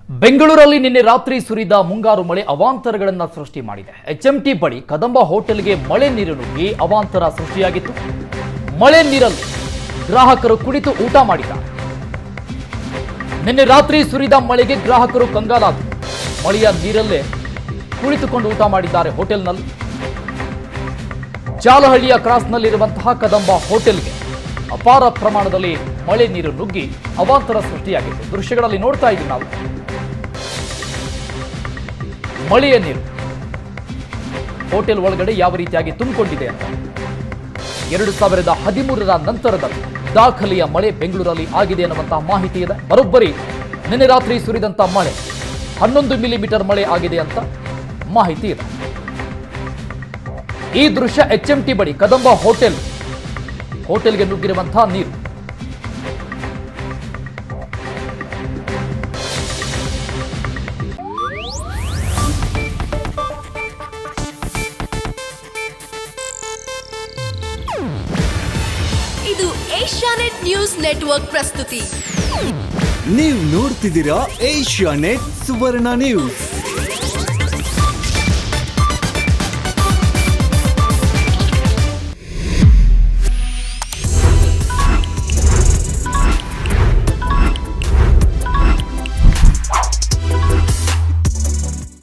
ಬೆಂಗಳೂರಲ್ಲಿ ನಿನ್ನೆ ರಾತ್ರಿ ಸುರಿದ ಮುಂಗಾರು ಮಳೆ ಅವಾಂತರಗಳನ್ನು ಸೃಷ್ಟಿ ಮಾಡಿದೆ. HMT ಬಳಿ ಕದಂಬ ಹೋಟೆಲ್ಗೆ ಮಳೆ ನೀರು ನುಗ್ಗಿ ಅವಾಂತರ ಸೃಷ್ಟಿಯಾಗಿತ್ತು. ಮಳೆ ನೀರಲ್ಲಿ ಗ್ರಾಹಕರು ಕುಳಿತು ಊಟ ಮಾಡಿದ್ದಾರೆ. ನಿನ್ನೆ ರಾತ್ರಿ ಸುರಿದ ಮಳೆಗೆ ಗ್ರಾಹಕರು ಕಂಗಾಲಾದರು. ಮಳೆಯ ನೀರಲ್ಲೇ ಕುಳಿತುಕೊಂಡು ಊಟ ಮಾಡಿದ್ದಾರೆ ಹೋಟೆಲ್ನಲ್ಲಿ. ಜಾಲಹಳ್ಳಿಯ ಕ್ರಾಸ್ನಲ್ಲಿರುವಂತಹ ಕದಂಬ ಹೋಟೆಲ್ಗೆ ಅಪಾರ ಪ್ರಮಾಣದಲ್ಲಿ ಮಳೆ ನೀರು ನುಗ್ಗಿ ಅವಾಂತರ ಸೃಷ್ಟಿಯಾಗಿತ್ತು. ದೃಶ್ಯಗಳಲ್ಲಿ ನೋಡ್ತಾ ಇದ್ದೀವಿ ನಾವು. ಮಳೆಯ ನೀರು ಹೋಟೆಲ್ ಒಳಗಡೆ ಯಾವ ರೀತಿಯಾಗಿ ತುಂಬಿಕೊಂಡಿದೆ ಅಂತ 2013ರ ನಂತರದ ದಾಖಲೆಯ ಮಳೆ ಬೆಂಗಳೂರಲ್ಲಿ ಆಗಿದೆ ಅನ್ನುವಂತಹ ಮಾಹಿತಿ ಇದೆ. ಬರೋಬ್ಬರಿ ನಿನ್ನೆ ರಾತ್ರಿ ಸುರಿದಂತಹ ಮಳೆ 11 ಮಿಲಿಮೀಟರ್ ಮಳೆ ಆಗಿದೆ ಅಂತ ಮಾಹಿತಿ ಇದೆ. ಈ ದೃಶ್ಯ HMT ಬಳಿ ಕದಂಬ ಹೋಟೆಲ್ಗೆ ನುಗ್ಗಿರುವಂತಹ ನೀರು. ಇದು ಏಷ್ಯಾನೆಟ್ ನ್ಯೂಸ್ ನೆಟ್ವರ್ಕ್ ಪ್ರಸ್ತುತಿ. ನೀವು ನೋಡ್ತಿದ್ದೀರಾ ಏಷ್ಯಾನೆಟ್ ಸುವರ್ಣ ನ್ಯೂಸ್.